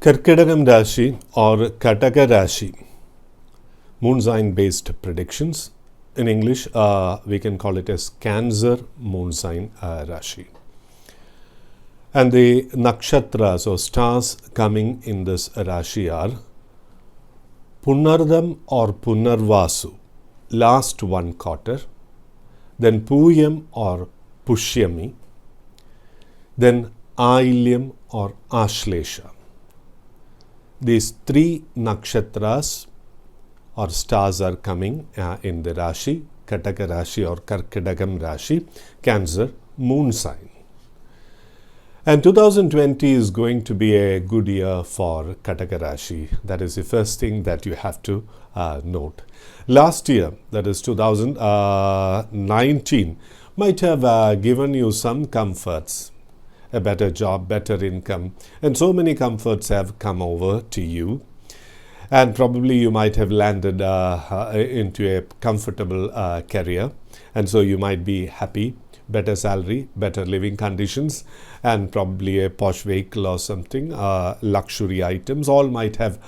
Karkidakam Rasi or Kataka Rasi, moon sign based predictions. In English, we can call it as Cancer moon sign Rasi. And the nakshatras or stars coming in this Rasi are Punardam or Punarvasu, last one quarter, then Puyam or Pushyami, then Ailyam or Ashlesha. These three nakshatras or stars are coming in the Rasi, Kataka Rasi or Karkidakam Rasi, Cancer moon sign. And 2020 is going to be a good year for Kataka Rasi. That is the first thing that you have to note. Last year, that is 2019, might have given you some comforts. A better job, better income, and so many comforts have come over to you, and probably you might have landed into a comfortable career, and so you might be happy, better salary, better living conditions, and probably a posh vehicle or something, luxury items, all might have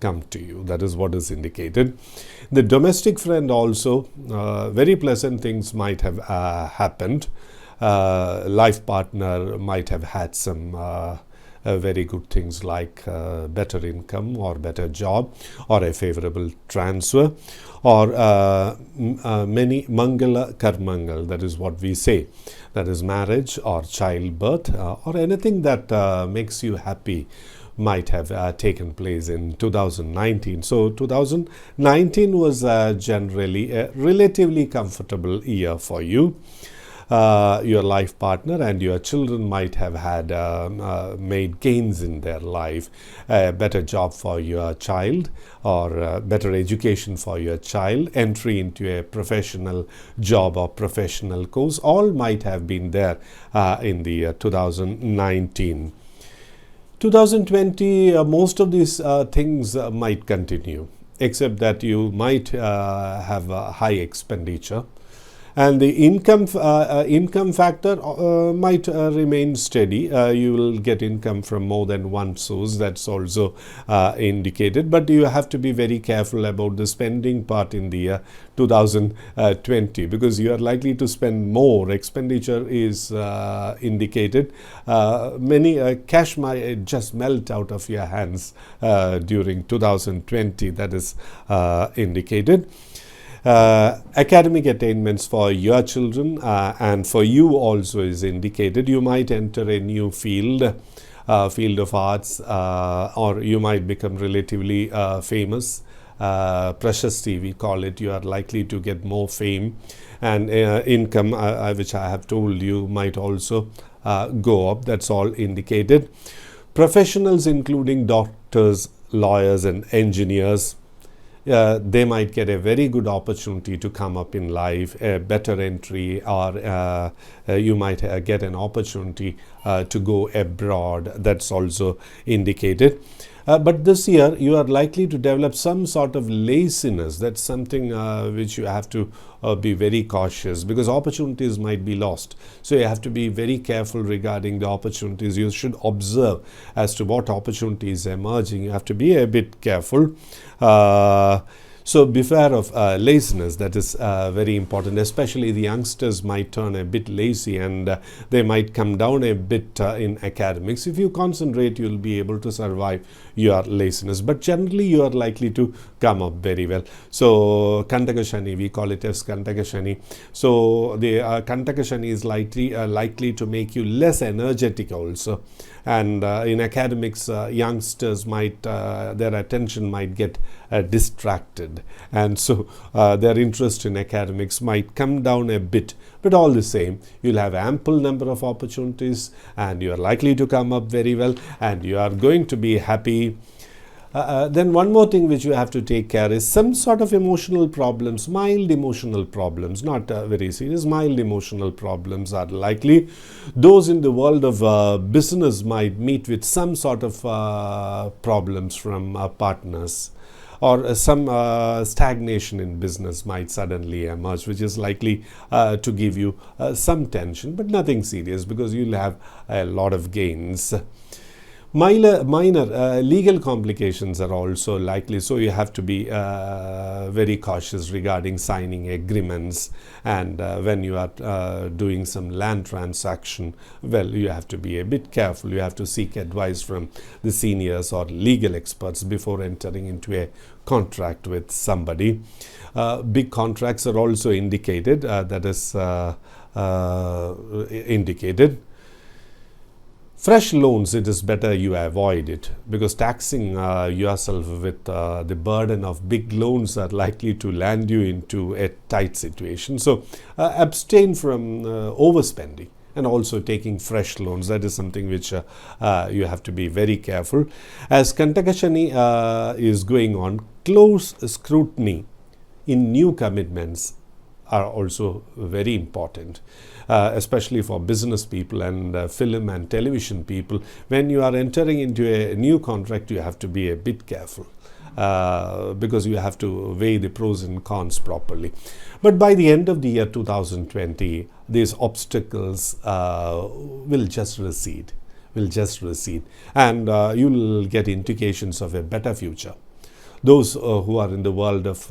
come to you. That is what is indicated. The domestic friend also, very pleasant things might have happened. Life partner might have had some very good things like better income or better job or a favorable transfer or many mangala karmangal, that is what we say, that is marriage or childbirth or anything that makes you happy might have taken place in 2019. So 2019 was generally a relatively comfortable year for you. Your life partner and your children might have had made gains in their life, a better job for your child or better education for your child, entry into a professional job or professional course, all might have been there in the year 2019. 2020, most of these things might continue, except that you might have a high expenditure. And the income factor might remain steady. You will get income from more than one source. That's also indicated. But you have to be very careful about the spending part in the year 2020 because you are likely to spend more. Expenditure is indicated. Many cash might just melt out of your hands during 2020. That is indicated. Academic attainments for your children and for you also is indicated. You might enter a new field of arts, or you might become relatively famous. Prashasti, we call it. You are likely to get more fame and income, which I have told you, might also go up. That's all indicated. Professionals including doctors, lawyers and engineers, they might get a very good opportunity to come up in life, a better entry, or you might get an opportunity to go abroad. That's also indicated. But this year, you are likely to develop some sort of laziness. That's something which you have to be very cautious because opportunities might be lost. So you have to be very careful regarding the opportunities. You should observe as to what opportunity is emerging. You have to be a bit careful. So beware of laziness. That is very important. Especially the youngsters might turn a bit lazy and they might come down a bit in academics. If you concentrate, you'll be able to survive your laziness. But generally, you are likely to come up very well. So Kantaka Shani, we call it as Kantaka Shani. So the Kantaka Shani is likely to make you less energetic also. And in academics, youngsters might, their attention might get distracted. And so their interest in academics might come down a bit. But all the same, you'll have ample number of opportunities and you are likely to come up very well and you are going to be happy. Then one more thing which you have to take care is some sort of emotional problems, mild emotional problems, not very serious, mild emotional problems are likely. Those in the world of business might meet with some sort of problems from partners. Or some stagnation in business might suddenly emerge, which is likely to give you some tension, but nothing serious because you'll have a lot of gains. Minor legal complications are also likely, so you have to be very cautious regarding signing agreements, and when you are doing some land transaction, well, you have to be a bit careful. You have to seek advice from the seniors or legal experts before entering into a contract with somebody. Big contracts are also indicated, indicated. Fresh loans, it is better you avoid it, because taxing yourself with the burden of big loans are likely to land you into a tight situation. So abstain from overspending and also taking fresh loans. That is something which you have to be very careful. As Kantaka Shani is going on, close scrutiny in new commitments are also very important, especially for business people and film and television people. When you are entering into a new contract, you have to be a bit careful, because you have to weigh the pros and cons properly. But by the end of the year 2020, these obstacles will just recede, and you will get indications of a better future. Those who are in the world of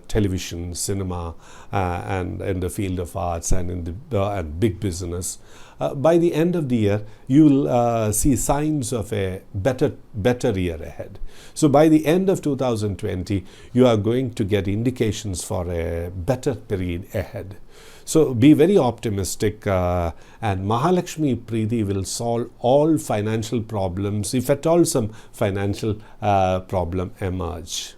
television, cinema, and in the field of arts and in the and big business, by the end of the year, you will see signs of a better year ahead. So by the end of 2020, you are going to get indications for a better period ahead. So be very optimistic, and Mahalakshmi Preeti will solve all financial problems, if at all some financial problem emerge.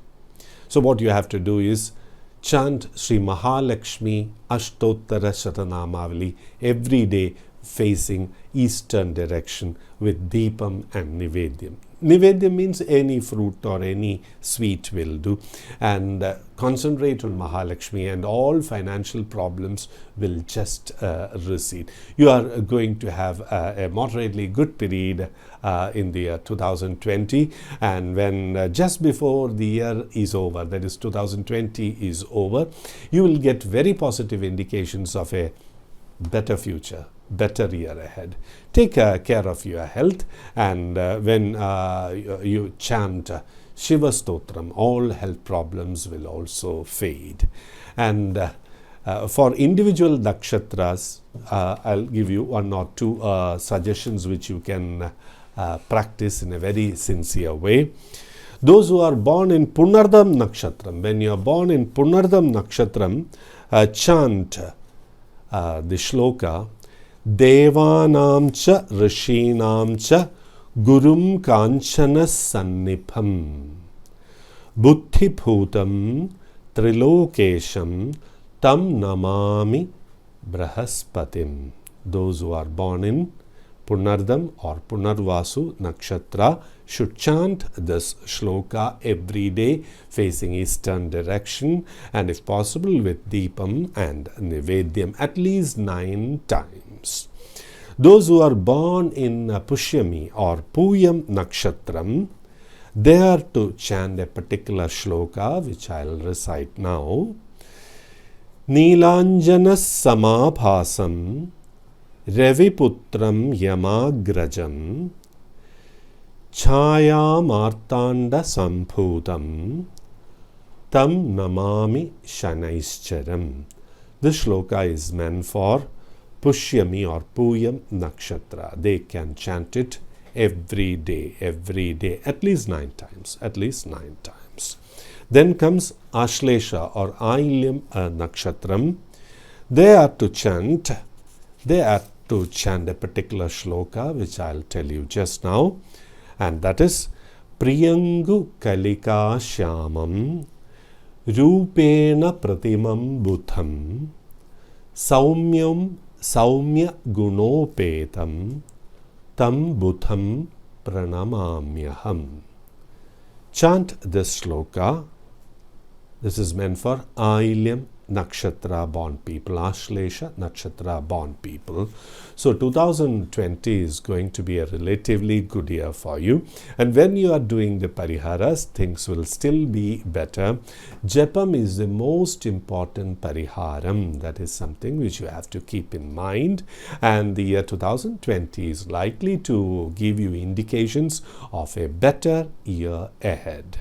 So what you have to do is chant Sri Mahalakshmi Ashtottara Shatanamavali every day, facing eastern direction with Deepam and Nivedyam. Nivedyam means any fruit or any sweet will do, and concentrate on Mahalakshmi, and all financial problems will just recede. You are going to have a moderately good period in the year 2020, and when just before the year is over, that is 2020 is over, you will get very positive indications of a better future, better year ahead. Take care of your health, and when you chant Shiva Stotram, all health problems will also fade. And for individual nakshatras, I'll give you one or two suggestions which you can practice in a very sincere way. Those who are born in Punardam Nakshatram, when you are born in Punardam Nakshatram, chant the shloka Devanam cha Rishinam cha Gurum Kanchana Sannipam Buddhi Bhutam Trilokesham Tam Namami Brahaspatim. Those who are born in Punardam or Punarvasu Nakshatra should chant this shloka every day, facing eastern direction, and if possible with Deepam and Nivedyam at least 9 times. Those who are born in Pushyami or Puyam Nakshatram, they are to chant a particular shloka which I will recite now. Neelanjana Samabhasam Raviputram Yamagrajam Chaya Martanda Samphutam Tam Namami Shanaischaram. This shloka is meant for Pushyami or Puyam Nakshatra. They can chant it every day, at least 9 times. Then comes Ashlesha or Ailyam Nakshatram. They are to chant a particular shloka which I'll tell you just now, and that is Priyangu Kalika Shyamam Rupena Pratimam Buddham Saumya Gunopetam Tam Buddham Pranamamyaham. Chant this shloka. This is meant for Ailyam Nakshatra born people, Ashlesha Nakshatra born people. So 2020 is going to be a relatively good year for you. And when you are doing the pariharas, things will still be better. Japam is the most important pariharam. That is something which you have to keep in mind. And the year 2020 is likely to give you indications of a better year ahead.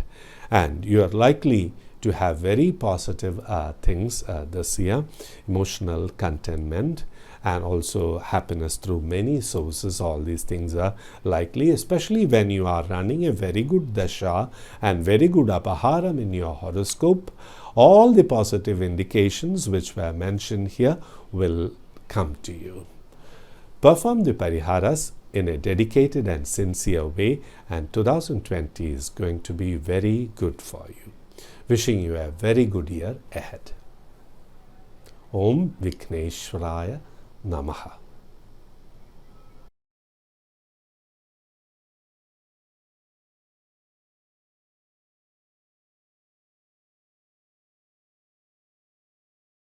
And you are likely to have very positive things this year, emotional contentment and also happiness through many sources. All these things are likely, especially when you are running a very good dasha and very good apaharam in your horoscope. All the positive indications which were mentioned here will come to you. Perform the pariharas in a dedicated and sincere way, and 2020 is going to be very good for you. Wishing you a very good year ahead. Om Vikneshwaraya Namaha.